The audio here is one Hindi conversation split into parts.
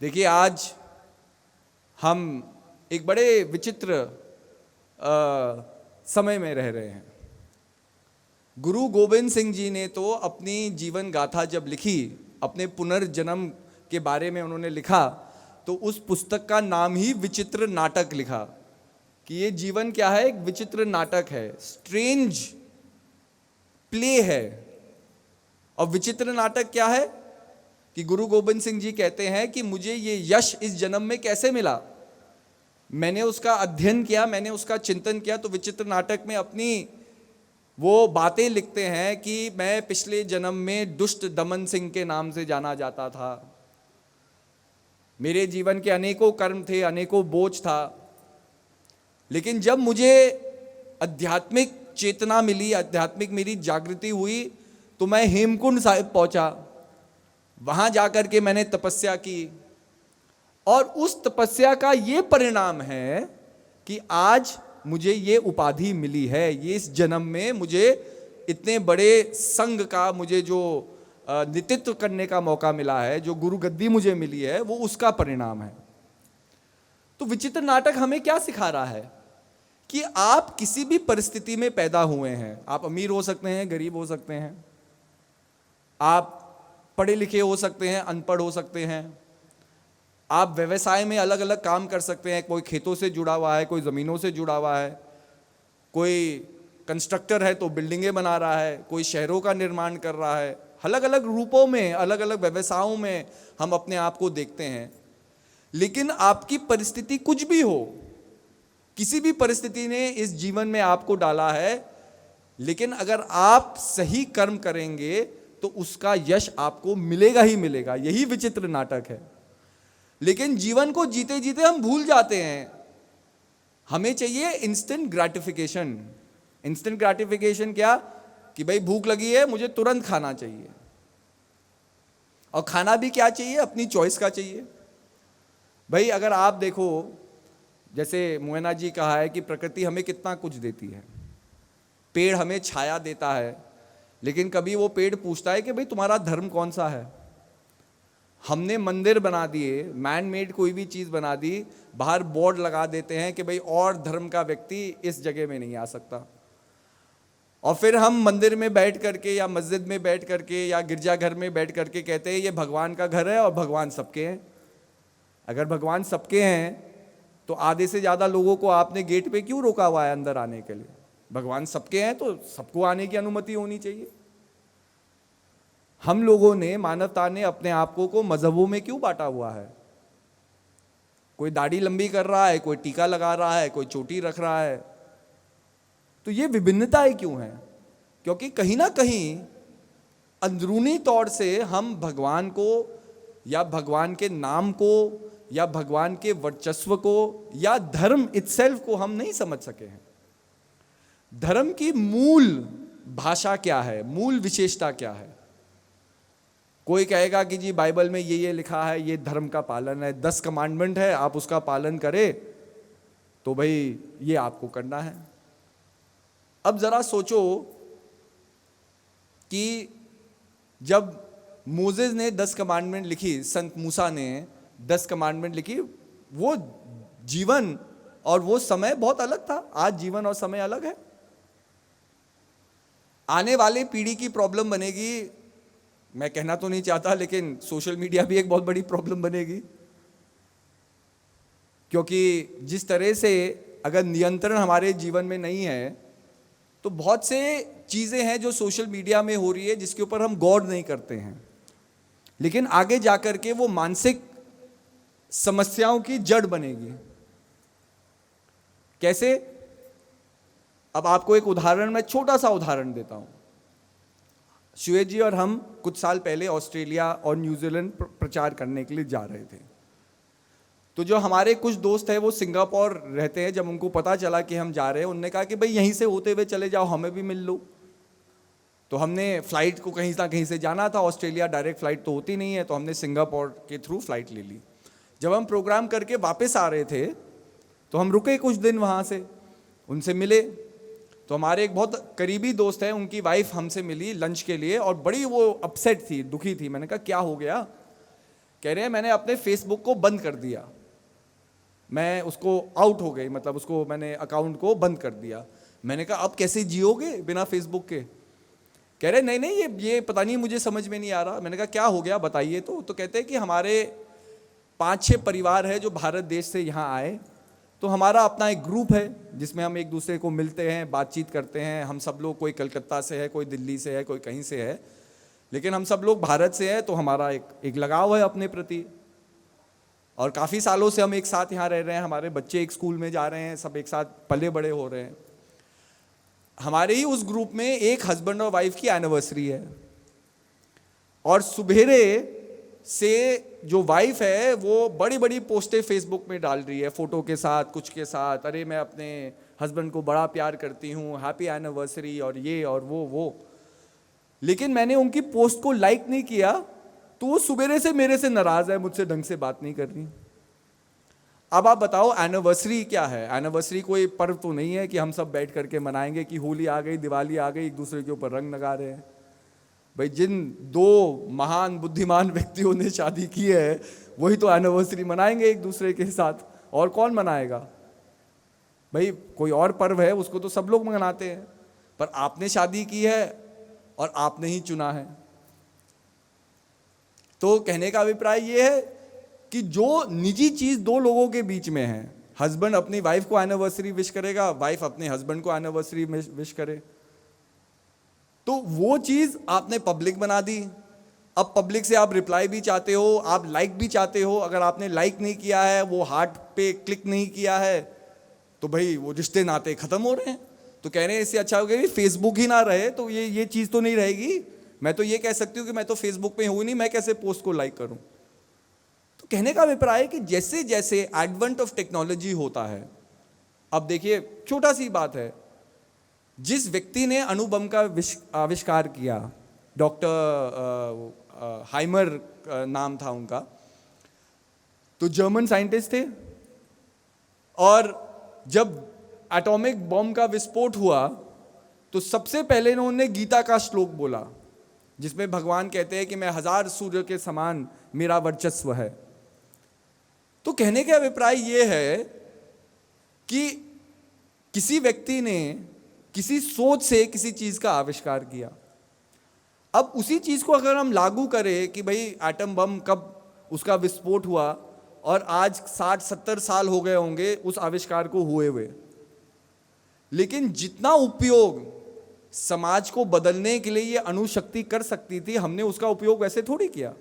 देखिए, आज हम एक बड़े विचित्र समय में रह रहे हैं। गुरु गोविंद सिंह जी ने तो अपनी जीवन गाथा जब लिखी, अपने पुनर्जन्म के बारे में उन्होंने लिखा, तो उस पुस्तक का नाम ही विचित्र नाटक लिखा कि ये जीवन क्या है, एक विचित्र नाटक है, स्ट्रेंज प्ले है। और विचित्र नाटक क्या है कि गुरु गोविंद सिंह जी कहते हैं कि मुझे ये यश इस जन्म में कैसे मिला, मैंने उसका अध्ययन किया, मैंने उसका चिंतन किया। तो विचित्र नाटक में अपनी वो बातें लिखते हैं कि मैं पिछले जन्म में दुष्ट दमन सिंह के नाम से जाना जाता था, मेरे जीवन के अनेकों कर्म थे, अनेकों बोझ था, लेकिन जब मुझे आध्यात्मिक चेतना मिली, आध्यात्मिक मेरी जागृति हुई, तो मैं हेमकुंड साहिब पहुंचा। वहां जाकर के मैंने तपस्या की और उस तपस्या का ये परिणाम है कि आज मुझे ये उपाधि मिली है। ये इस जन्म में मुझे इतने बड़े संघ का मुझे जो नेतृत्व करने का मौका मिला है, जो गुरु गद्दी मुझे मिली है, वो उसका परिणाम है। तो विचित्र नाटक हमें क्या सिखा रहा है कि आप किसी भी परिस्थिति में पैदा हुए हैं, आप अमीर हो सकते हैं, गरीब हो सकते हैं, आप पढ़े लिखे हो सकते हैं, अनपढ़ हो सकते हैं, आप व्यवसाय में अलग अलग काम कर सकते हैं। कोई खेतों से जुड़ा हुआ है, कोई ज़मीनों से जुड़ा हुआ है, कोई कंस्ट्रक्टर है तो बिल्डिंगें बना रहा है, कोई शहरों का निर्माण कर रहा है। अलग अलग रूपों में, अलग अलग व्यवसायों में हम अपने आप को देखते हैं। लेकिन आपकी परिस्थिति कुछ भी हो, किसी भी परिस्थिति ने इस जीवन में आपको डाला है, लेकिन अगर आप सही कर्म करेंगे तो उसका यश आपको मिलेगा ही मिलेगा। यही विचित्र नाटक है। लेकिन जीवन को जीते जीते हम भूल जाते हैं। हमें चाहिए इंस्टेंट ग्रेटिफिकेशन। इंस्टेंट ग्रेटिफिकेशन क्या कि भाई भूख लगी है, मुझे तुरंत खाना चाहिए, और खाना भी क्या चाहिए, अपनी चॉइस का चाहिए। भाई अगर आप देखो, जैसे मोहना जी कहा है कि प्रकृति हमें कितना कुछ देती है। पेड़ हमें छाया देता है, लेकिन कभी वो पेड़ पूछता है कि भाई तुम्हारा धर्म कौन सा है? हमने मंदिर बना दिए, मैन मेड कोई भी चीज़ बना दी, बाहर बोर्ड लगा देते हैं कि भाई और धर्म का व्यक्ति इस जगह में नहीं आ सकता। और फिर हम मंदिर में बैठ करके या मस्जिद में बैठ करके या गिरजाघर में बैठ करके कहते हैं ये भगवान का घर है और भगवान सबके हैं। अगर भगवान सबके हैं तो आधे से ज़्यादा लोगों को आपने गेट पे क्यों रोका हुआ है अंदर आने के लिए? भगवान सबके हैं तो सबको आने की अनुमति होनी चाहिए। हम लोगों ने, मानवता ने अपने आप को मजहबों में क्यों बांटा हुआ है? कोई दाढ़ी लंबी कर रहा है, कोई टीका लगा रहा है, कोई चोटी रख रहा है। तो ये विभिन्नताएं क्यों हैं? क्योंकि कहीं ना कहीं अंदरूनी तौर से हम भगवान को या भगवान के नाम को या भगवान के वर्चस्व को या धर्म इटसेल्फ को हम नहीं समझ सके हैं। धर्म की मूल भाषा क्या है, मूल विशेषता क्या है? कोई कहेगा कि जी बाइबल में ये लिखा है, ये धर्म का पालन है, 10 कमांडमेंट है, आप उसका पालन करें तो भाई ये आपको करना है। अब जरा सोचो कि जब मोसेस ने 10 कमांडमेंट लिखी, संत मूसा ने 10 कमांडमेंट लिखी, वो जीवन और वो समय बहुत अलग था। आज जीवन और समय अलग है। आने वाली पीढ़ी की प्रॉब्लम बनेगी, मैं कहना तो नहीं चाहता, लेकिन सोशल मीडिया भी एक बहुत बड़ी प्रॉब्लम बनेगी। क्योंकि जिस तरह से अगर नियंत्रण हमारे जीवन में नहीं है, तो बहुत से चीज़ें हैं जो सोशल मीडिया में हो रही है जिसके ऊपर हम गौर नहीं करते हैं, लेकिन आगे जाकर के वो मानसिक समस्याओं की जड़ बनेगी। कैसे? अब आपको एक उदाहरण, मैं छोटा सा उदाहरण देता हूं। श्वेत जी और हम कुछ साल पहले ऑस्ट्रेलिया और न्यूजीलैंड प्रचार करने के लिए जा रहे थे। तो जो हमारे कुछ दोस्त हैं वो सिंगापुर रहते हैं, जब उनको पता चला कि हम जा रहे हैं, उन्होंने कहा कि भाई यहीं से होते हुए चले जाओ, हमें भी मिल लो। तो हमने फ्लाइट को कहीं ना कहीं से जाना था, ऑस्ट्रेलिया डायरेक्ट फ्लाइट तो होती नहीं है, तो हमने सिंगापुर के थ्रू फ्लाइट ले ली। जब हम प्रोग्राम करके वापस आ रहे थे तो हम रुके कुछ दिन वहाँ से, उनसे मिले। तो हमारे एक बहुत करीबी दोस्त है, उनकी वाइफ हमसे मिली लंच के लिए और बड़ी वो अपसेट थी, दुखी थी। मैंने कहा क्या हो गया? कह रहे हैं मैंने अपने फेसबुक को बंद कर दिया, मैं उसको आउट हो गई, मतलब उसको मैंने अकाउंट को बंद कर दिया। मैंने कहा अब कैसे जियोगे बिना फेसबुक के? कह रहे नहीं नहीं ये पता नहीं, मुझे समझ में नहीं आ रहा। मैंने कहा क्या हो गया बताइए। तो कहते हैं कि हमारे 5-6 परिवार है जो भारत देश से यहाँ आए, तो हमारा अपना एक ग्रुप है जिसमें हम एक दूसरे को मिलते हैं, बातचीत करते हैं। हम सब लोग, कोई कलकत्ता से है, कोई दिल्ली से है, कोई कहीं से है, लेकिन हम सब लोग भारत से हैं, तो हमारा एक लगाव है अपने प्रति। और काफ़ी सालों से हम एक साथ यहाँ रह रहे हैं, हमारे बच्चे एक स्कूल में जा रहे हैं, सब एक साथ पले बड़े हो रहे हैं। हमारे ही उस ग्रुप में एक हस्बैंड और वाइफ की एनिवर्सरी है, और सुबेरे से जो वाइफ है वो बड़ी बड़ी पोस्टें फेसबुक में डाल रही है, फोटो के साथ, कुछ के साथ, अरे मैं अपने हस्बैंड को बड़ा प्यार करती हूँ, हैप्पी एनिवर्सरी, और ये और वो। लेकिन मैंने उनकी पोस्ट को लाइक नहीं किया, तो वो सुबेरे से मेरे से नाराज है, मुझसे ढंग से बात नहीं कर रही। अब आप बताओ एनिवर्सरी क्या है? एनिवर्सरी कोई पर्व तो नहीं है कि हम सब बैठ करके मनाएंगे कि होली आ गई, दिवाली आ गई, एक दूसरे के ऊपर रंग लगा रहे हैं। भाई जिन 2 महान बुद्धिमान व्यक्तियों ने शादी की है वही तो एनिवर्सरी मनाएंगे एक दूसरे के साथ, और कौन मनाएगा? भाई कोई और पर्व है उसको तो सब लोग मनाते हैं, पर आपने शादी की है और आपने ही चुना है। तो कहने का अभिप्राय ये है कि जो निजी चीज 2 लोगों के बीच में है, हस्बैंड अपनी वाइफ को एनिवर्सरी विश करेगा, वाइफ अपने हस्बैंड को एनिवर्सरी विश करे, तो वो चीज आपने पब्लिक बना दी। अब पब्लिक से आप रिप्लाई भी चाहते हो, आप लाइक भी चाहते हो। अगर आपने लाइक नहीं किया है, वो हार्ट पे क्लिक नहीं किया है, तो भाई वो रिश्ते नाते खत्म हो रहे हैं। तो कह रहे हैं इससे अच्छा हो गया फेसबुक ही ना रहे, तो ये चीज तो नहीं रहेगी। मैं तो ये कह सकती हूँ कि मैं तो फेसबुक पे हूँ नहीं, मैं कैसे पोस्ट को लाइक करूं? तो कहने का अभिप्राय है कि जैसे जैसे एडवेंट ऑफ टेक्नोलॉजी होता है, अब देखिए छोटा सी बात है, जिस व्यक्ति ने अणुबम का आविष्कार किया, डॉक्टर हाइमर नाम था उनका, तो जर्मन साइंटिस्ट थे, और जब एटॉमिक बॉम्ब का विस्फोट हुआ तो सबसे पहले उन्होंने गीता का श्लोक बोला, जिसमें भगवान कहते हैं कि मैं 1000 सूर्य के समान मेरा वर्चस्व है। तो कहने का अभिप्राय यह है कि किसी व्यक्ति ने किसी सोच से किसी चीज का आविष्कार किया। अब उसी चीज को अगर हम लागू करें कि भाई एटम बम कब उसका विस्फोट हुआ, और आज 60-70 साल हो गए होंगे उस आविष्कार को हुए हुए, लेकिन जितना उपयोग समाज को बदलने के लिए ये अणुशक्ति कर सकती थी, हमने उसका उपयोग वैसे थोड़ी किया।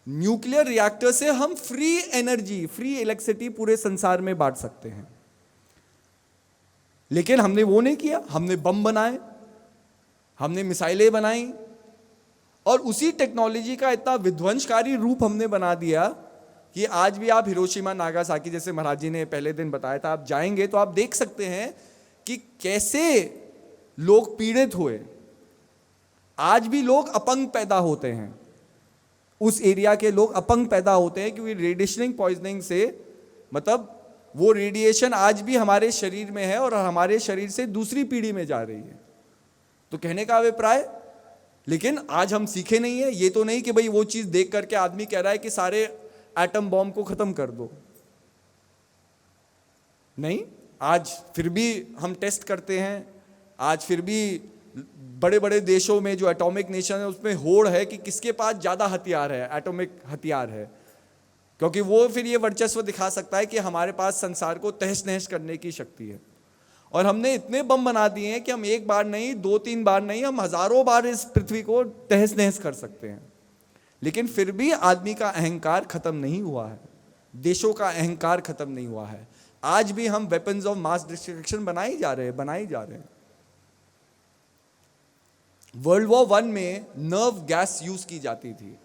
न्यूक्लियर रिएक्टर से हम फ्री एनर्जी, फ्री इलेक्ट्रिसिटी पूरे संसार में बांट सकते हैं, लेकिन हमने वो नहीं किया। हमने बम बनाए, हमने मिसाइलें बनाई, और उसी टेक्नोलॉजी का इतना विध्वंसकारी रूप हमने बना दिया कि आज भी आप हिरोशिमा नागासाकी, जैसे महाराज जी ने पहले दिन बताया था, आप जाएंगे तो आप देख सकते हैं कि कैसे लोग पीड़ित हुए। आज भी लोग अपंग पैदा होते हैं, उस एरिया के लोग अपंग पैदा होते हैं, क्योंकि रेडिएशन पॉइजनिंग से, मतलब वो रेडिएशन आज भी हमारे शरीर में है और हमारे शरीर से दूसरी पीढ़ी में जा रही है। तो कहने का अभिप्राय, लेकिन आज हम सीखे नहीं है। ये तो नहीं कि भाई वो चीज देख करके आदमी कह रहा है कि सारे एटम बॉम्ब को खत्म कर दो, नहीं, आज फिर भी हम टेस्ट करते हैं। आज फिर भी बड़े बड़े देशों में जो एटॉमिक नेशन है उसमें होड़ है कि किसके पास ज्यादा हथियार है, एटॉमिक हथियार है, क्योंकि वो फिर ये वर्चस्व दिखा सकता है कि हमारे पास संसार को तहस नहस करने की शक्ति है। और हमने इतने बम बना दिए हैं कि हम एक बार नहीं, 2-3 बार नहीं, हम हजारों बार इस पृथ्वी को तहस नहस कर सकते हैं। लेकिन फिर भी आदमी का अहंकार खत्म नहीं हुआ है, देशों का अहंकार खत्म नहीं हुआ है। आज भी हम वेपन्स ऑफ मास डिस्ट्रक्शन बनाए जा रहे हैं। वर्ल्ड वॉर 1 में नर्व गैस यूज की जाती थी।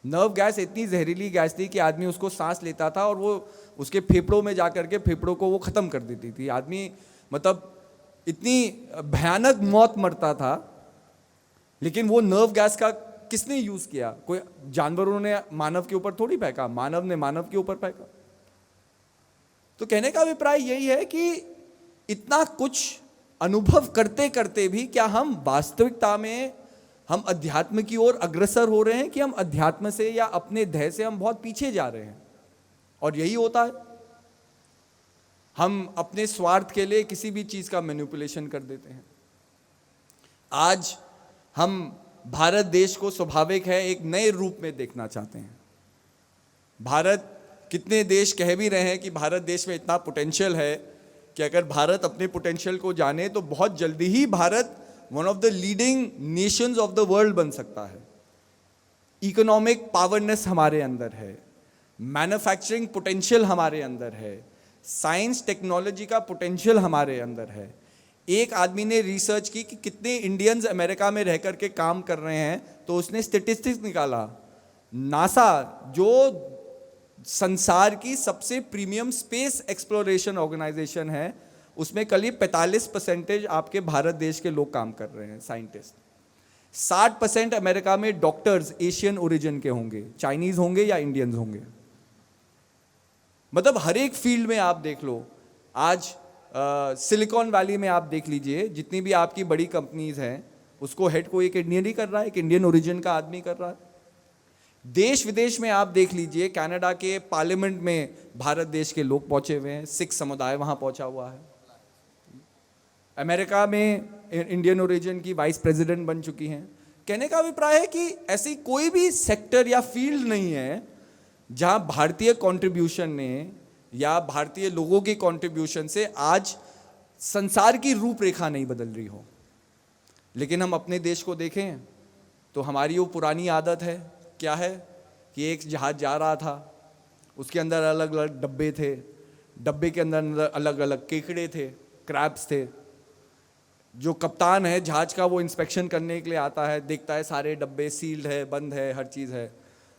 नर्व गैस इतनी जहरीली गैस थी कि आदमी उसको सांस लेता था और वो उसके फेफड़ों में जाकर के फेफड़ों को वो खत्म कर देती थी। आदमी मतलब इतनी भयानक मौत मरता था। लेकिन वो नर्व गैस का किसने यूज किया? कोई जानवरों ने मानव के ऊपर थोड़ी फेंका, मानव ने मानव के ऊपर फेंका। तो कहने का अभिप्राय यही है कि इतना कुछ अनुभव करते करते भी क्या हम वास्तविकता में हम अध्यात्म की ओर अग्रसर हो रहे हैं कि हम अध्यात्म से या अपने ध्येय से हम बहुत पीछे जा रहे हैं? और यही होता है, हम अपने स्वार्थ के लिए किसी भी चीज का मैनिपुलेशन कर देते हैं। आज हम भारत देश को स्वाभाविक है एक नए रूप में देखना चाहते हैं। भारत, कितने देश कह भी रहे हैं कि भारत देश में इतना पोटेंशियल है कि अगर भारत अपने पोटेंशियल को जाने तो बहुत जल्दी ही Bharat one of the leading nations of the world बन सकता है। इकोनॉमिक पावरनेस हमारे अंदर है, मैन्युफैक्चरिंग पोटेंशियल हमारे अंदर है, साइंस टेक्नोलॉजी का पोटेंशियल हमारे अंदर है। एक आदमी ने रिसर्च की कि कितने इंडियंस अमेरिका में रह करके काम कर रहे हैं, तो उसने स्टेटिस्टिक्स निकाला। नासा, जो संसार की सबसे प्रीमियम स्पेस एक्सप्लोरेशन ऑर्गेनाइजेशन है, उसमें करीब 45% आपके भारत देश के लोग काम कर रहे हैं, साइंटिस्ट। 60% अमेरिका में डॉक्टर्स एशियन ओरिजिन के होंगे, चाइनीज होंगे या इंडियंस होंगे। मतलब हर एक फील्ड में आप देख लो। आज सिलिकॉन वैली में आप देख लीजिए, जितनी भी आपकी बड़ी कंपनीज हैं, उसको हेड कोई एक इंडियन ही कर रहा है, एक इंडियन ओरिजिन का आदमी कर रहा है। देश विदेश में आप देख लीजिए, कनाडा के पार्लियामेंट में भारत देश के लोग पहुंचे हुए हैं, सिख समुदाय वहां पहुंचा हुआ है। अमेरिका में इंडियन ओरिजिन की वाइस प्रेसिडेंट बन चुकी हैं। कहने का अभिप्राय है कि ऐसी कोई भी सेक्टर या फील्ड नहीं है जहां भारतीय कंट्रीब्यूशन ने या भारतीय लोगों के कंट्रीब्यूशन से आज संसार की रूपरेखा नहीं बदल रही हो। लेकिन हम अपने देश को देखें तो हमारी वो पुरानी आदत है, क्या है कि एक जहाज जा रहा था, उसके अंदर अलग अलग डब्बे थे, डब्बे के अंदर अलग अलग केकड़े थे, क्रैब्स थे। जो कप्तान है जहाज का, वो इंस्पेक्शन करने के लिए आता है, देखता है सारे डब्बे सील्ड है, बंद है, हर चीज़ है।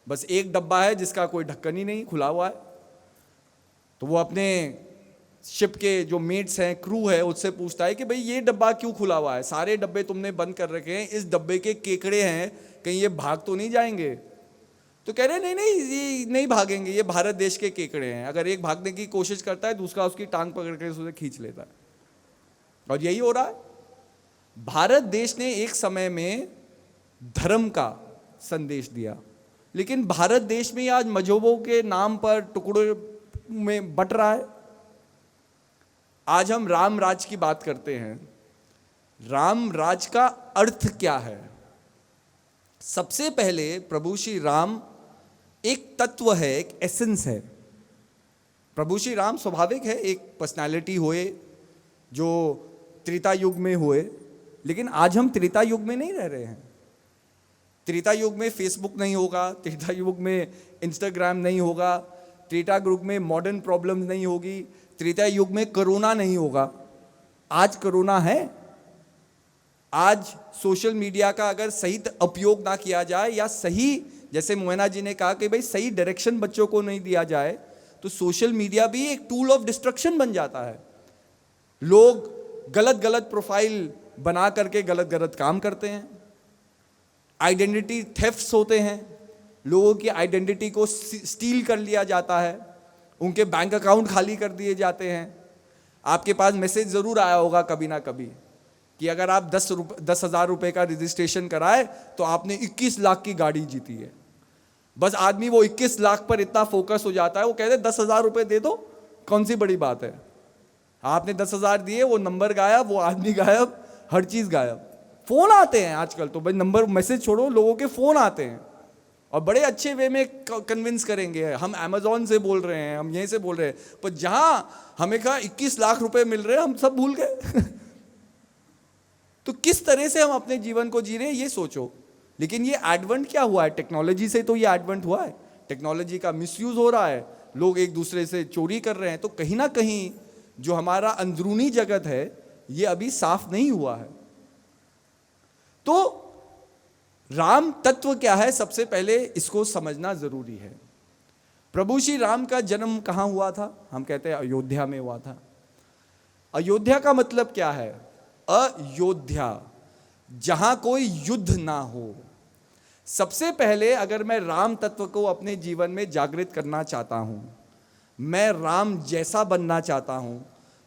बस एक डब्बा है जिसका कोई ढक्कन ही नहीं, खुला हुआ है। तो वो अपने शिप के जो मेट्स हैं, क्रू है, उससे पूछता है कि भाई ये डब्बा क्यों खुला हुआ है, सारे डब्बे तुमने बंद कर रखे हैं, इस डब्बे के केकड़े हैं, कहीं ये भाग तो नहीं जाएंगे? तो कह रहे नहीं नहीं, ये नहीं भागेंगे, ये भारत देश के केकड़े हैं। अगर एक भागने की कोशिश करता है, दूसरा उसकी टांग पकड़ के उसे खींच लेता है। और यही हो रहा है। भारत देश ने एक समय में धर्म का संदेश दिया, लेकिन भारत देश में आज मजहबों के नाम पर टुकड़ों में बट रहा है। आज हम राम राज की बात करते हैं। राम राज का अर्थ क्या है? सबसे पहले प्रभु श्री राम एक तत्व है, एक एसेंस है। प्रभु श्री राम स्वाभाविक है एक पर्सनालिटी हुए जो त्रेता युग में हुए, लेकिन आज हम त्रेता युग में नहीं रह रहे हैं। त्रेता युग में फेसबुक नहीं होगा, त्रेता युग में इंस्टाग्राम नहीं होगा, त्रेता युग में मॉडर्न प्रॉब्लम्स नहीं होगी, त्रेता युग में कोरोना नहीं होगा। आज कोरोना है। आज सोशल मीडिया का अगर सही उपयोग ना किया जाए, या सही, जैसे मोहना जी ने कहा कि भाई सही डायरेक्शन बच्चों को नहीं दिया जाए, तो सोशल मीडिया भी एक टूल ऑफ डिस्ट्रक्शन बन जाता है। लोग गलत गलत प्रोफाइल बना करके गलत गलत काम करते हैं, आइडेंटिटी थेफ्ट्स होते हैं, लोगों की आइडेंटिटी को स्टील कर लिया जाता है, उनके बैंक अकाउंट खाली कर दिए जाते हैं। आपके पास मैसेज ज़रूर आया होगा कभी ना कभी कि अगर आप 10,000 रुपये का रजिस्ट्रेशन कराए तो आपने 21 लाख की गाड़ी जीती है। बस आदमी वो 21 लाख पर इतना फोकस हो जाता है, वो कहते हैं 10,000 रुपये दे दो, कौन सी बड़ी बात है। आपने 10,000 दिए, वो नंबर गायब, वो आदमी गायब, हर चीज़ गायब। फ़ोन आते हैं आजकल तो, भाई नंबर मैसेज छोड़ो, लोगों के फ़ोन आते हैं और बड़े अच्छे वे में कन्विंस करेंगे, हम अमेजोन से बोल रहे हैं, हम यहीं से बोल रहे हैं, पर जहाँ हमें कहा 21 लाख रुपए मिल रहे हैं, हम सब भूल गए। तो किस तरह से हम अपने जीवन को जी रहे हैं ये सोचो। लेकिन ये एडवेंट क्या हुआ है? टेक्नोलॉजी से तो ये एडवेंट हुआ है। टेक्नोलॉजी का मिसयूज हो रहा है, लोग एक दूसरे से चोरी कर रहे हैं। तो कहीं ना कहीं जो हमारा अंदरूनी जगत है ये अभी साफ नहीं हुआ है। तो राम तत्व क्या है, सबसे पहले इसको समझना जरूरी है। प्रभु श्री राम का जन्म कहाँ हुआ था? हम कहते हैं अयोध्या में हुआ था। अयोध्या का मतलब क्या है? अयोध्या, जहां कोई युद्ध ना हो। सबसे पहले अगर मैं राम तत्व को अपने जीवन में जागृत करना चाहता हूं, मैं राम जैसा बनना चाहता हूं,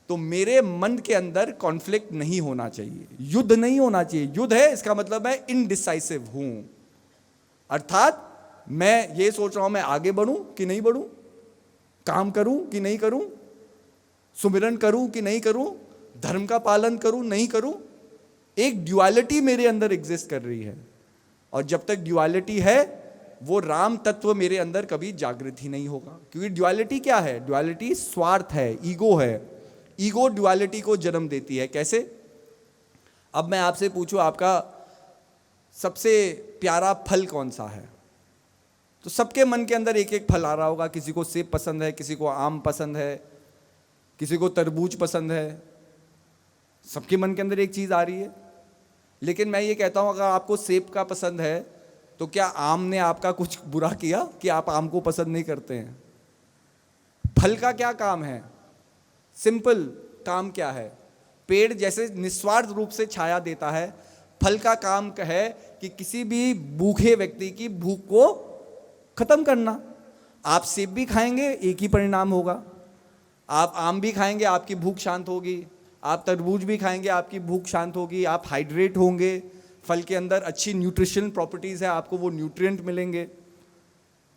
तो मेरे मन के अंदर कॉन्फ्लिक्ट नहीं होना चाहिए, युद्ध नहीं होना चाहिए। युद्ध है इसका मतलब है इनडिसाइसिव हूं, अर्थात मैं ये सोच रहा हूं मैं आगे बढ़ूं कि नहीं बढ़ूं, काम करूं कि नहीं करूं, सुमिरन करूं कि नहीं करूं, धर्म का पालन करूं नहीं करूं। एक ड्युअलिटी मेरे अंदर एग्जिस्ट कर रही है, और जब तक ड्युअलिटी है वो राम तत्व मेरे अंदर कभी जागृत ही नहीं होगा। क्योंकि ड्युअलिटी क्या है? ड्युअलिटी स्वार्थ है, ईगो है। ईगो ड्युअलिटी को जन्म देती है। कैसे? अब मैं आपसे पूछूं आपका सबसे प्यारा फल कौन सा है, तो सबके मन के अंदर एक एक फल आ रहा होगा। किसी को सेब पसंद है, किसी को आम पसंद है, किसी को तरबूज पसंद है, सबके मन के अंदर एक चीज आ रही है। लेकिन मैं ये कहता हूं अगर आपको सेब का पसंद है तो क्या आम ने आपका कुछ बुरा किया कि आप आम को पसंद नहीं करते हैं? फल का क्या काम है? सिंपल काम क्या है? पेड़ जैसे निस्वार्थ रूप से छाया देता है, फल का काम है कि किसी भी भूखे व्यक्ति की भूख को खत्म करना। आप सेब भी खाएंगे एक ही परिणाम होगा, आप आम भी खाएंगे आपकी भूख शांत होगी, आप तरबूज भी खाएंगे आपकी भूख शांत होगी, आप हाइड्रेट होंगे, फल के अंदर अच्छी न्यूट्रिशनल प्रॉपर्टीज है, आपको वो न्यूट्रिएंट मिलेंगे।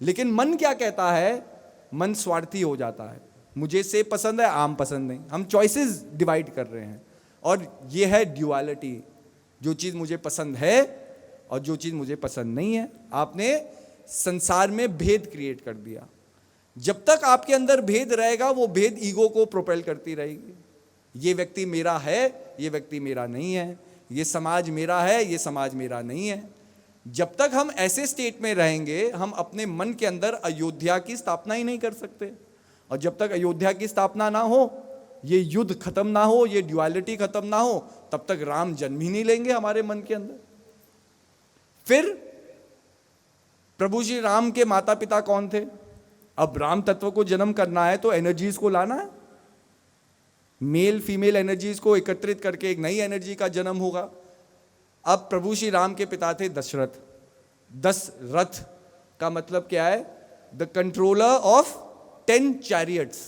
लेकिन मन क्या कहता है? मन स्वार्थी हो जाता है, मुझे सेब पसंद है आम पसंद नहीं। हम चॉइसेस डिवाइड कर रहे हैं, और ये है ड्युअलिटी। जो चीज़ मुझे पसंद है और जो चीज़ मुझे पसंद नहीं है। आपने संसार में भेद क्रिएट कर दिया। जब तक आपके अंदर भेद रहेगा वो भेद ईगो को प्रोपेल करती रहेगी। ये व्यक्ति मेरा है, ये व्यक्ति मेरा नहीं है, ये समाज मेरा है, ये समाज मेरा नहीं है। जब तक हम ऐसे स्टेट में रहेंगे हम अपने मन के अंदर अयोध्या की स्थापना ही नहीं कर सकते। और जब तक अयोध्या की स्थापना ना हो, ये युद्ध खत्म ना हो, ये ड्युअलिटी खत्म ना हो, तब तक राम जन्म ही नहीं लेंगे हमारे मन के अंदर। फिर प्रभु श्री राम के माता पिता कौन थे? अब राम तत्व को जन्म करना है तो एनर्जीज को लाना है, मेल फीमेल एनर्जीज को एकत्रित करके एक नई एनर्जी का जन्म होगा। अब प्रभु श्री राम के पिता थे दशरथ। दशरथ का मतलब क्या है? The controller of 10 chariots.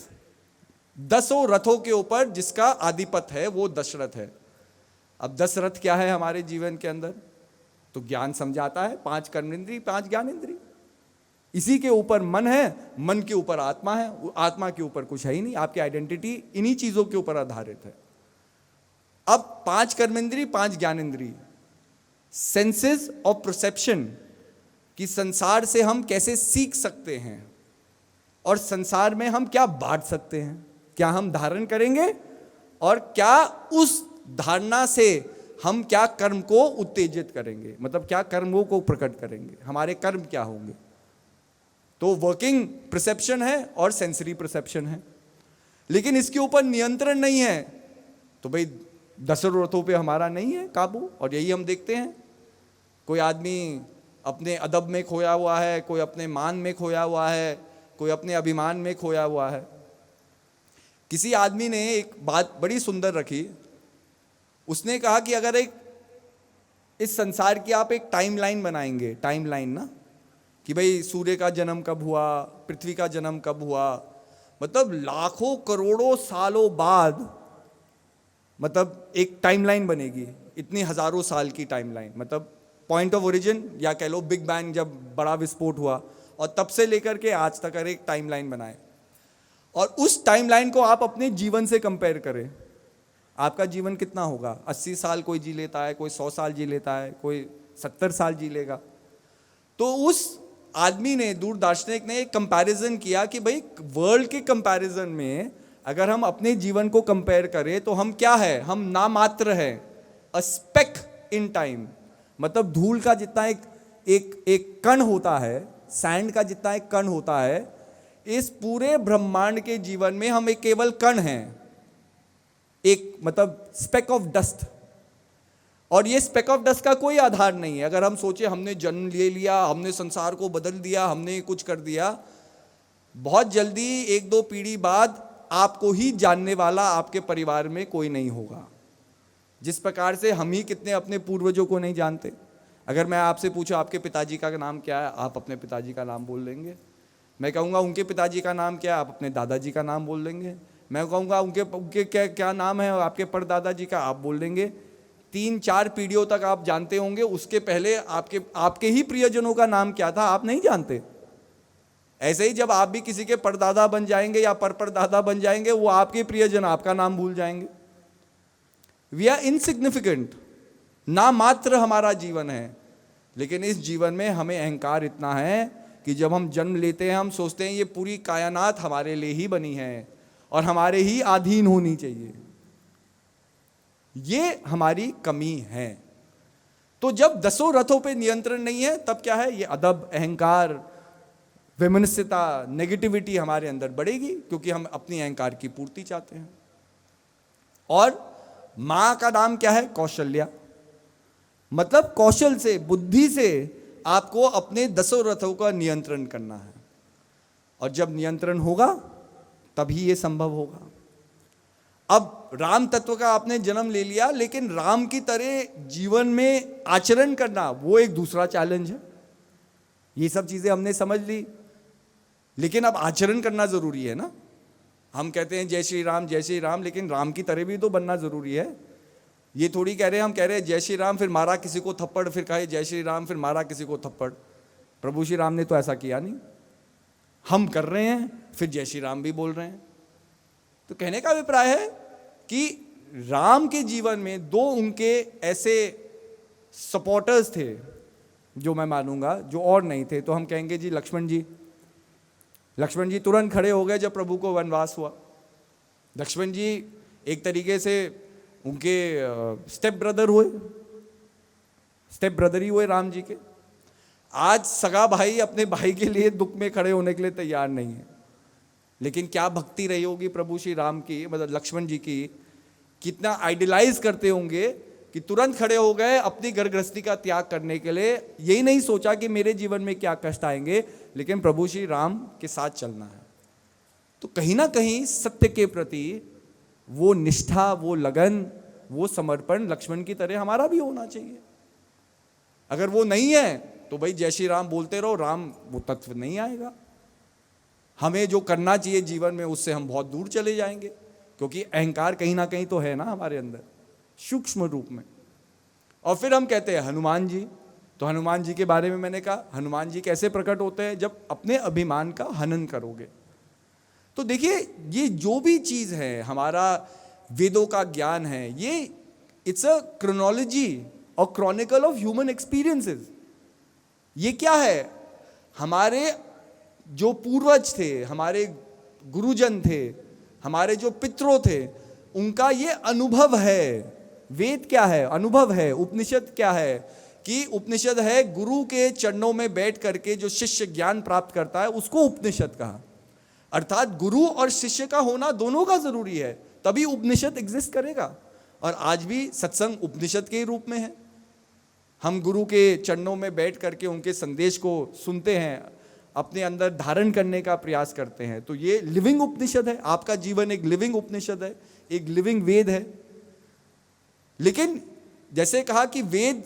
10 रथों के ऊपर जिसका आधिपत्य है वो दशरथ है। अब 10 रथ क्या है हमारे जीवन के अंदर? तो ज्ञान समझाता है, 5 कर्मेंद्रिय 5 ज्ञानेंद्रिय। इसी के ऊपर मन है, मन के ऊपर आत्मा है, आत्मा के ऊपर कुछ है ही नहीं। आपकी आइडेंटिटी इन्हीं चीजों के ऊपर आधारित है। अब 5 कर्मेंद्रिय 5 ज्ञानेंद्रिय, सेंसेस ऑफ परसेप्शन, कि संसार से हम कैसे सीख सकते हैं और संसार में हम क्या बांट सकते हैं, क्या हम धारण करेंगे और क्या उस धारणा से हम क्या कर्म को उत्तेजित करेंगे, मतलब क्या कर्मों को प्रकट करेंगे, हमारे कर्म क्या होंगे। तो वर्किंग परसेप्शन है और सेंसरी परसेप्शन है, लेकिन इसके ऊपर नियंत्रण नहीं है। तो भाई 10 रथों पे हमारा नहीं है काबू। और यही हम देखते हैं, कोई आदमी अपने अदब में खोया हुआ है, कोई अपने मान में खोया हुआ है, कोई अपने अभिमान में खोया हुआ है। किसी आदमी ने एक बात बड़ी सुंदर रखी। उसने कहा कि अगर इस संसार की आप एक टाइमलाइन बनाएंगे, टाइमलाइन ना, कि भाई सूर्य का जन्म कब हुआ, पृथ्वी का जन्म कब हुआ, मतलब लाखों करोड़ों सालों बाद, मतलब एक टाइमलाइन बनेगी, इतनी हजारों साल की टाइमलाइन, मतलब पॉइंट ऑफ ओरिजिन या कह लो बिग बैंग जब बड़ा विस्फोट हुआ, और तब से लेकर के आज तक अगर एक टाइमलाइन बनाए और उस टाइमलाइन को आप अपने जीवन से कंपेयर करें, आपका जीवन कितना होगा? 80 साल कोई जी लेता है, कोई 100 साल जी लेता है, कोई 70 साल जी लेगा। तो उस आदमी ने, दूरदार्शनिक ने एक कंपैरिजन किया कि भाई वर्ल्ड के कंपैरिजन में अगर हम अपने जीवन को कंपेयर करें तो हम क्या है? हम नामात्र है, अ स्पेक इन टाइम। मतलब धूल का जितना एक कण होता है, सैंड का जितना एक कण होता है, इस पूरे ब्रह्मांड के जीवन में हम एक केवल कण हैं, एक मतलब स्पेक ऑफ डस्ट। और ये स्पेक ऑफ डस्ट का कोई आधार नहीं है। अगर हम सोचे हमने जन्म ले लिया, हमने संसार को बदल दिया, हमने कुछ कर दिया, बहुत जल्दी 1-2 पीढ़ी बाद आपको ही जानने वाला आपके परिवार में कोई नहीं होगा। जिस प्रकार से हम ही कितने अपने पूर्वजों को नहीं जानते। अगर मैं आपसे पूछूं आपके पिताजी का नाम क्या है, आप अपने पिताजी का नाम बोल लेंगे। मैं कहूँगा उनके पिताजी का नाम क्या है, आप अपने दादाजी का नाम बोल लेंगे। मैं कहूँगा उनके उनके क्या क्या नाम है आपके परदादा जी का, आप बोल देंगे। 3-4 पीढ़ियों तक आप जानते होंगे, उसके पहले आपके ही प्रियजनों का नाम क्या था आप नहीं जानते। ऐसे ही जब आप भी किसी के परदादा बन जाएंगे या परदादा बन जाएंगे, वो आपके प्रियजन आपका नाम भूल जाएंगे। वी आर इनसिग्निफिकेंट, ना मात्र हमारा जीवन है, लेकिन इस जीवन में हमें अहंकार इतना है कि जब हम जन्म लेते हैं हम सोचते हैं ये पूरी कायनात हमारे लिए ही बनी है और हमारे ही अधीन होनी चाहिए। ये हमारी कमी है। तो जब 10 रथों पे नियंत्रण नहीं है तब क्या है, ये अदब, अहंकार, वैमनस्यता, नेगेटिविटी हमारे अंदर बढ़ेगी, क्योंकि हम अपनी अहंकार की पूर्ति चाहते हैं। और मां का नाम क्या है, कौशल्या, मतलब कौशल से, बुद्धि से आपको अपने 10 रथों का नियंत्रण करना है। और जब नियंत्रण होगा तभी ये संभव होगा। अब राम तत्व का आपने जन्म ले लिया, लेकिन राम की तरह जीवन में आचरण करना वो एक दूसरा चैलेंज है। ये सब चीजें हमने समझ ली, लेकिन अब आचरण करना जरूरी है ना। हम कहते हैं जय श्री राम, लेकिन राम की तरह भी तो बनना जरूरी है। ये थोड़ी कह रहे हैं, हम कह रहे हैं जय श्री राम फिर मारा किसी को थप्पड़, फिर कहे जय श्री राम फिर मारा किसी को थप्पड़। प्रभु श्री राम ने तो ऐसा किया नहीं। हम कर रहे हैं फिर जय श्री राम भी बोल रहे हैं। तो कहने का अभिप्राय है कि राम के जीवन में 2 उनके ऐसे सपोर्टर्स थे जो मैं मानूंगा, जो और नहीं थे। तो हम कहेंगे जी लक्ष्मण जी तुरंत खड़े हो गए जब प्रभु को वनवास हुआ। लक्ष्मण जी एक तरीके से उनके स्टेप ब्रदर ही हुए राम जी के। आज सगा भाई अपने भाई के लिए दुख में खड़े होने के लिए तैयार नहीं है, लेकिन क्या भक्ति रही होगी प्रभु श्री राम की, मतलब लक्ष्मण जी की, कितना आइडियलाइज करते होंगे कि तुरंत खड़े हो गए अपनी घर गृहस्थी का त्याग करने के लिए। यही नहीं सोचा कि मेरे जीवन में क्या कष्ट आएंगे, लेकिन प्रभु श्री राम के साथ चलना है। तो कहीं ना कहीं सत्य के प्रति वो निष्ठा, वो लगन, वो समर्पण लक्ष्मण की तरह हमारा भी होना चाहिए। अगर वो नहीं है तो भाई जय श्री राम बोलते रहो, राम वो तत्व नहीं आएगा। हमें जो करना चाहिए जीवन में उससे हम बहुत दूर चले जाएंगे, क्योंकि अहंकार कहीं ना कहीं तो है ना हमारे अंदर, सूक्ष्म रूप में। और फिर हम कहते हैं हनुमान जी, तो हनुमान जी के बारे में मैंने कहा हनुमान जी कैसे प्रकट होते हैं, जब अपने अभिमान का हनन करोगे। तो देखिए ये जो भी चीज है, हमारा वेदों का ज्ञान है, ये इट्स अ क्रोनोलॉजी और क्रॉनिकल ऑफ ह्यूमन एक्सपीरियंसेस। ये क्या है, हमारे जो पूर्वज थे, हमारे गुरुजन थे, हमारे जो पितरों थे, उनका ये अनुभव है। वेद क्या है, अनुभव है। उपनिषद क्या है, कि उपनिषद है गुरु के चरणों में बैठ करके जो शिष्य ज्ञान प्राप्त करता है उसको उपनिषद कहा। अर्थात गुरु और शिष्य का होना दोनों का जरूरी है, तभी उपनिषद एग्जिस्ट करेगा। और आज भी सत्संग उपनिषद के रूप में है। हम गुरु के चरणों में बैठ करके उनके संदेश को सुनते हैं, अपने अंदर धारण करने का प्रयास करते हैं। तो ये लिविंग उपनिषद है। आपका जीवन एक लिविंग उपनिषद है, एक लिविंग वेद है। लेकिन जैसे कहा कि वेद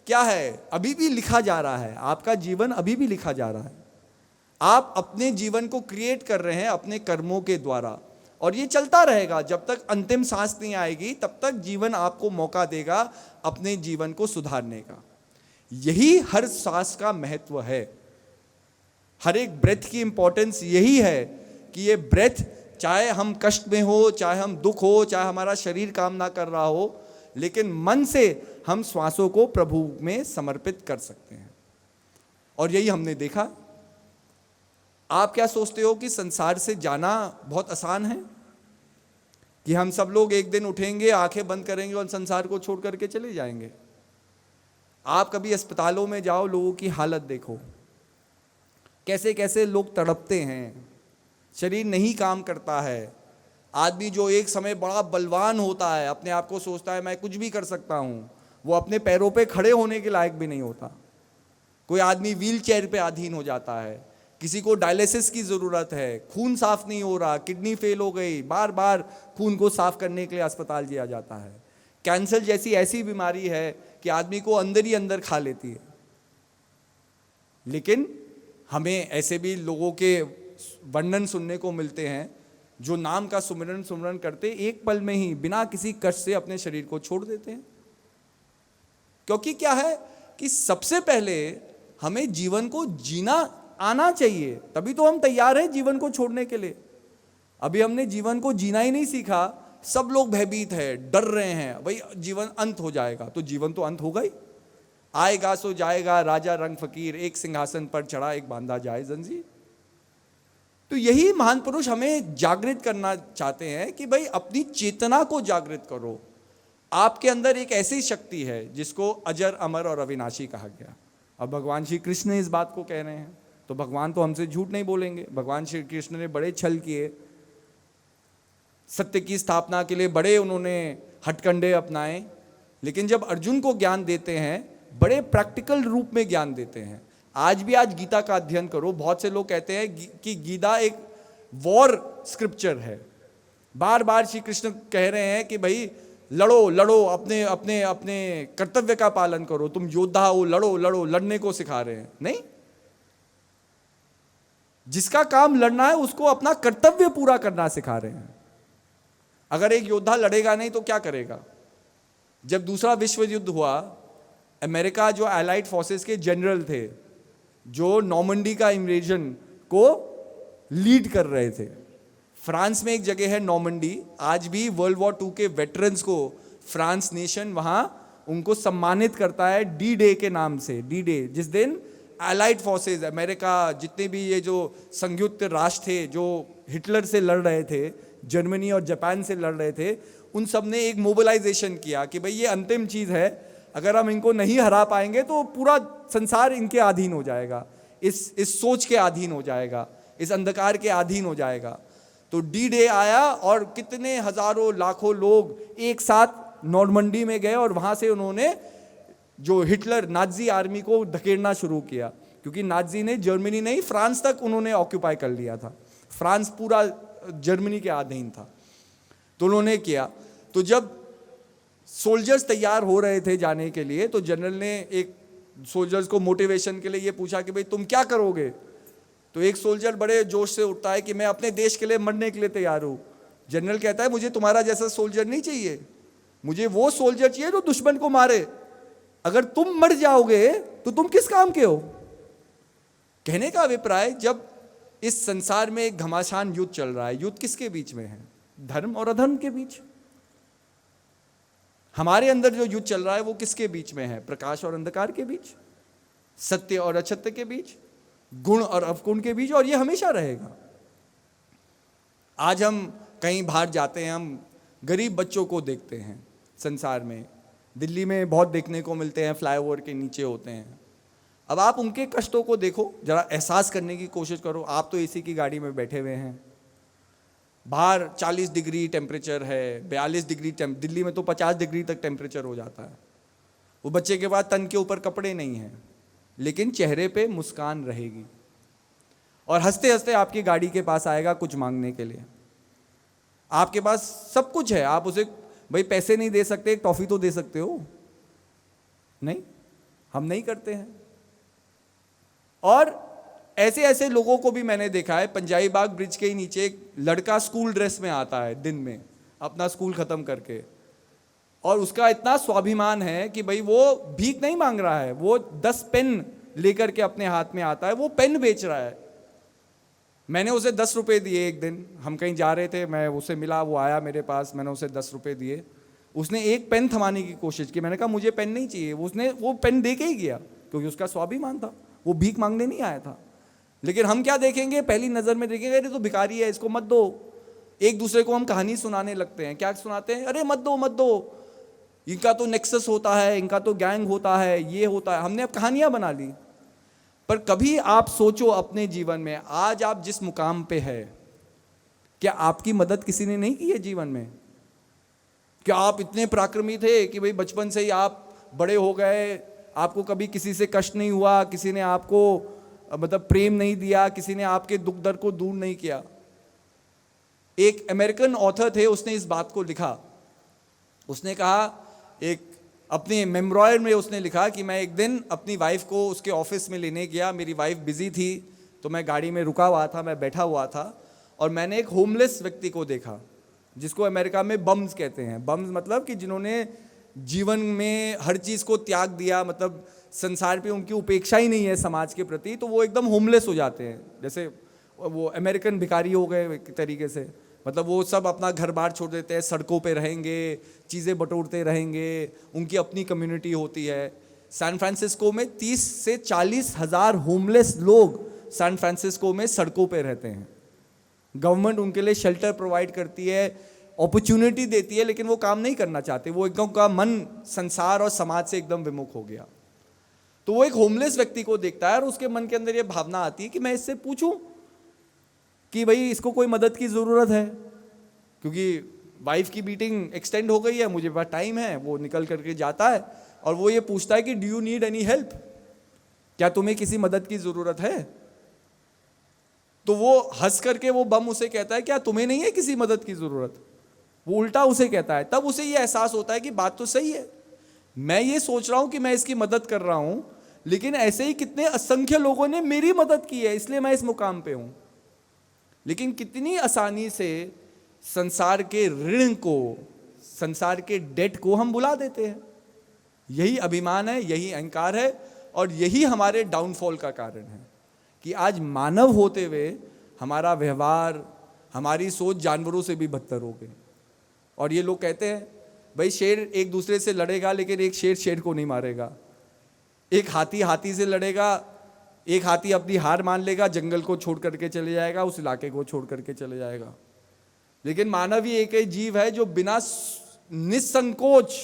क्या है, अभी भी लिखा जा रहा है। आपका जीवन अभी भी लिखा जा रहा है। आप अपने जीवन को क्रिएट कर रहे हैं अपने कर्मों के द्वारा, और ये चलता रहेगा जब तक अंतिम सांस नहीं आएगी, तब तक जीवन आपको मौका देगा अपने जीवन को सुधारने का। यही हर सांस का महत्व है, हर एक ब्रेथ की इंपॉर्टेंस यही है कि ये ब्रेथ, चाहे हम कष्ट में हो, चाहे हम दुख हो, चाहे हमारा शरीर काम ना कर रहा हो, लेकिन मन से हम श्वासों को प्रभु में समर्पित कर सकते हैं। और यही हमने देखा। आप क्या सोचते हो कि संसार से जाना बहुत आसान है, कि हम सब लोग एक दिन उठेंगे, आंखें बंद करेंगे और संसार को छोड़ करके चले जाएंगे? आप कभी अस्पतालों में जाओ, लोगों की हालत देखो, कैसे कैसे लोग तड़पते हैं, शरीर नहीं काम करता है। आदमी जो एक समय बड़ा बलवान होता है, अपने आप को सोचता है मैं कुछ भी कर सकता हूँ, वो अपने पैरों पे खड़े होने के लायक भी नहीं होता। कोई आदमी व्हील चेयर पे अधीन हो जाता है, किसी को डायलिसिस की ज़रूरत है, खून साफ नहीं हो रहा, किडनी फेल हो गई, बार बार खून को साफ करने के लिए अस्पताल लिया जाता है। कैंसर जैसी ऐसी बीमारी है कि आदमी को अंदर ही अंदर खा लेती है। लेकिन हमें ऐसे भी लोगों के वर्णन सुनने को मिलते हैं जो नाम का सुमिरन सुमिरन करते एक पल में ही बिना किसी कष्ट से अपने शरीर को छोड़ देते हैं। क्योंकि क्या है कि सबसे पहले हमें जीवन को जीना आना चाहिए, तभी तो हम तैयार हैं जीवन को छोड़ने के लिए। अभी हमने जीवन को जीना ही नहीं सीखा, सब लोग भयभीत है, डर रहे हैं, भाई जीवन अंत हो जाएगा। तो जीवन तो अंत होगा ही, आएगा सो जाएगा, राजा रंग फकीर, एक सिंहासन पर चढ़ा एक बांधा जाए जंजीर। तो यही महान पुरुष हमें जागृत करना चाहते हैं कि भाई अपनी चेतना को जागृत करो। आपके अंदर एक ऐसी शक्ति है जिसको अजर अमर और अविनाशी कहा गया। अब भगवान श्री कृष्ण इस बात को कह रहे हैं, तो भगवान तो हमसे झूठ नहीं बोलेंगे। भगवान श्री कृष्ण ने बड़े छल किए, सत्य की स्थापना के लिए बड़े उन्होंने हथकंडे अपनाए, लेकिन जब अर्जुन को ज्ञान देते हैं बड़े प्रैक्टिकल रूप में ज्ञान देते हैं। आज गीता का अध्ययन करो, बहुत से लोग कहते हैं कि गीता एक वॉर स्क्रिप्चर है। बार बार श्री कृष्ण कह रहे हैं कि भाई लड़ो लड़ो, अपने अपने अपने कर्तव्य का पालन करो, तुम योद्धा हो, लड़ो लड़ो, लड़ने को सिखा रहे हैं। नहीं, जिसका काम लड़ना है उसको अपना कर्तव्य पूरा करना सिखा रहे हैं। अगर एक योद्धा लड़ेगा नहीं तो क्या करेगा? जब दूसरा विश्व युद्ध हुआ, अमेरिका जो एलाइड फोर्सेस के जनरल थे, जो नॉर्मंडी का इन्वेजन को लीड कर रहे थे, फ्रांस में एक जगह है नॉर्मंडी, आज भी वर्ल्ड वॉर 2 के वेटरन्स को फ्रांस नेशन वहां उनको सम्मानित करता है डी डे के नाम से। डी डे, जिस दिन एलाइड फोर्सेस, अमेरिका, जितने भी ये जो संयुक्त राष्ट्र थे जो हिटलर से लड़ रहे थे, जर्मनी और जापान से लड़ रहे थे, उन सब ने एक मोबिलाइजेशन किया कि भाई ये अंतिम चीज है, अगर हम इनको नहीं हरा पाएंगे तो पूरा संसार इनके अधीन हो जाएगा, इस सोच के अधीन हो जाएगा, इस अंधकार के अधीन हो जाएगा। तो डी डे आया और कितने हजारों लाखों लोग एक साथ नॉर्मंडी में गए और वहां से उन्होंने जो हिटलर नाजी आर्मी को धकेलना शुरू किया, क्योंकि नाजी ने जर्मनी नहीं फ्रांस तक उन्होंने ऑक्यूपाई कर लिया था, फ्रांस पूरा जर्मनी के अधीन था। तो उन्होंने किया, तो जब सोल्जर्स तैयार हो रहे थे जाने के लिए, तो जनरल ने एक सोल्जर्स को मोटिवेशन के लिए ये पूछा कि भाई तुम क्या करोगे? तो एक सोल्जर बड़े जोश से उठता है कि मैं अपने देश के लिए मरने के लिए तैयार हूं। जनरल कहता है मुझे तुम्हारा जैसा सोल्जर नहीं चाहिए, मुझे वो सोल्जर चाहिए जो दुश्मन को मारे। अगर तुम मर जाओगे तो तुम किस काम के हो? कहने का अभिप्राय, जब इस संसार में एक घमासान युद्ध चल रहा है, युद्ध किसके बीच में है? धर्म और अधर्म के बीच। हमारे अंदर जो युद्ध चल रहा है वो किसके बीच में है? प्रकाश और अंधकार के बीच, सत्य और असत्य के बीच, गुण और अवगुण के बीच, और ये हमेशा रहेगा। आज हम कहीं बाहर जाते हैं, हम गरीब बच्चों को देखते हैं संसार में, दिल्ली में बहुत देखने को मिलते हैं, फ्लाईओवर के नीचे होते हैं। अब आप उनके कष्टों को देखो, जरा एहसास करने की कोशिश करो। आप तो एसी की गाड़ी में बैठे हुए हैं, बाहर 40 डिग्री टेम्परेचर है, 42 डिग्री, दिल्ली में तो 50 डिग्री तक टेम्परेचर हो जाता है। वो बच्चे के पास तन के ऊपर कपड़े नहीं हैं, लेकिन चेहरे पे मुस्कान रहेगी, और हंसते हंसते आपकी गाड़ी के पास आएगा कुछ मांगने के लिए। आपके पास सब कुछ है, आप उसे भाई पैसे नहीं दे सकते, एक टॉफी तो दे सकते हो। नहीं, हम नहीं करते हैं। और ऐसे ऐसे लोगों को भी मैंने देखा है, पंजाबी बाग ब्रिज के ही नीचे एक लड़का स्कूल ड्रेस में आता है दिन में, अपना स्कूल खत्म करके, और उसका इतना स्वाभिमान है कि भाई वो भीख नहीं मांग रहा है, वो 10 पेन लेकर के अपने हाथ में आता है, वो पेन बेच रहा है। मैंने उसे 10 रुपए दिए। एक दिन हम कहीं जा रहे थे, मैं उससे मिला, वो आया मेरे पास, मैंने उसे 10 रुपए दिए। उसने एक पेन थमाने की कोशिश की, मैंने कहा मुझे पेन नहीं चाहिए, उसने वो पेन दे के ही गया, क्योंकि उसका स्वाभिमान था, वो भीख मांगने नहीं आया था। लेकिन हम क्या देखेंगे? पहली नज़र में देखेंगे अरे तो भिखारी है, इसको मत दो। एक दूसरे को हम कहानी सुनाने लगते हैं। क्या सुनाते हैं? अरे मत दो मत दो, इनका तो नेक्सस होता है, इनका तो गैंग होता है, ये होता है। हमने अब कहानियां बना ली। पर कभी आप सोचो अपने जीवन में, आज आप जिस मुकाम पे है, क्या आपकी मदद किसी ने नहीं की है जीवन में? क्या आप इतने पराक्रमी थे कि भाई बचपन से ही आप बड़े हो गए, आपको कभी किसी से कष्ट नहीं हुआ, किसी ने आपको मतलब प्रेम नहीं दिया, किसी ने आपके दुख दर्द को दूर नहीं किया? एक अमेरिकन ऑथर थे, उसने इस बात को लिखा। उसने कहा, एक अपने मेमोयर में उसने लिखा कि मैं एक दिन अपनी वाइफ को उसके ऑफिस में लेने गया, मेरी वाइफ बिजी थी, तो मैं गाड़ी में रुका हुआ था, मैं बैठा हुआ था, और मैंने एक होमलेस व्यक्ति को देखा, जिसको अमेरिका में बम्स कहते हैं। बम्स मतलब कि जिन्होंने जीवन में हर चीज़ को त्याग दिया, मतलब संसार पे उनकी उपेक्षा ही नहीं है समाज के प्रति, तो वो एकदम होमलेस हो जाते हैं। जैसे वो अमेरिकन भिखारी हो गए एक तरीके से, मतलब वो सब अपना घर बार छोड़ देते हैं, सड़कों पे रहेंगे, चीज़ें बटोरते रहेंगे, उनकी अपनी कम्युनिटी होती है। सैन फ्रांसिस्को में 30 से 40 हज़ार होमलेस लोग सैन फ्रांसिस्को में सड़कों पे रहते हैं। गवर्नमेंट उनके लिए शेल्टर प्रोवाइड करती है, अपॉर्चुनिटी देती है, लेकिन वो काम नहीं करना चाहते। वो एकदम का मन संसार और समाज से एकदम विमुख हो गया। तो वो एक होमलेस व्यक्ति को देखता है और उसके मन के अंदर ये भावना आती है कि मैं इससे पूछूं कि भाई इसको कोई मदद की ज़रूरत है, क्योंकि वाइफ की मीटिंग एक्सटेंड हो गई है, मुझे पास टाइम है। वो निकल करके जाता है और वो ये पूछता है कि do you need any help, क्या तुम्हें किसी मदद की ज़रूरत है? तो वो हंस करके वो बम उसे कहता है क्या तुम्हें नहीं है किसी मदद की ज़रूरत? वो उल्टा उसे कहता है। तब उसे ये एहसास होता है कि बात तो सही है, मैं ये सोच रहा हूं कि मैं इसकी मदद कर रहा हूं, लेकिन ऐसे ही कितने असंख्य लोगों ने मेरी मदद की है, इसलिए मैं इस मुकाम पे हूं। लेकिन कितनी आसानी से संसार के ऋण को, संसार के डेट को हम बुला देते हैं। यही अभिमान है, यही अहंकार है, और यही हमारे डाउनफॉल का कारण है कि आज मानव होते हुए हमारा व्यवहार, हमारी सोच जानवरों से भी बदतर हो गई। और ये लोग कहते हैं भाई शेर एक दूसरे से लड़ेगा, लेकिन एक शेर शेर को नहीं मारेगा। एक हाथी हाथी से लड़ेगा, एक हाथी अपनी हार मान लेगा, जंगल को छोड़ करके चले जाएगा, उस इलाके को छोड़ करके चले जाएगा। लेकिन मानव ही एक जीव है जो बिना निसंकोच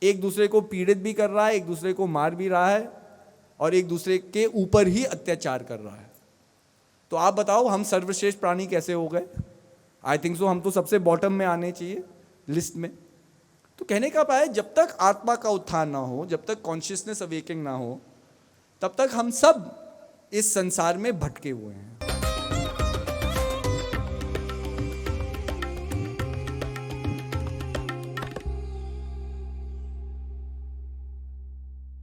एक दूसरे को पीड़ित भी कर रहा है, एक दूसरे को मार भी रहा है, और एक दूसरे के ऊपर ही अत्याचार कर रहा है। तो आप बताओ हम सर्वश्रेष्ठ प्राणी कैसे हो गए? आई थिंक सो हम तो सबसे बॉटम में आने चाहिए लिस्ट में। तो कहने का पाए, जब तक आत्मा का उत्थान ना हो, जब तक कॉन्शियसनेस अवेकिंग ना हो, तब तक हम सब इस संसार में भटके हुए हैं।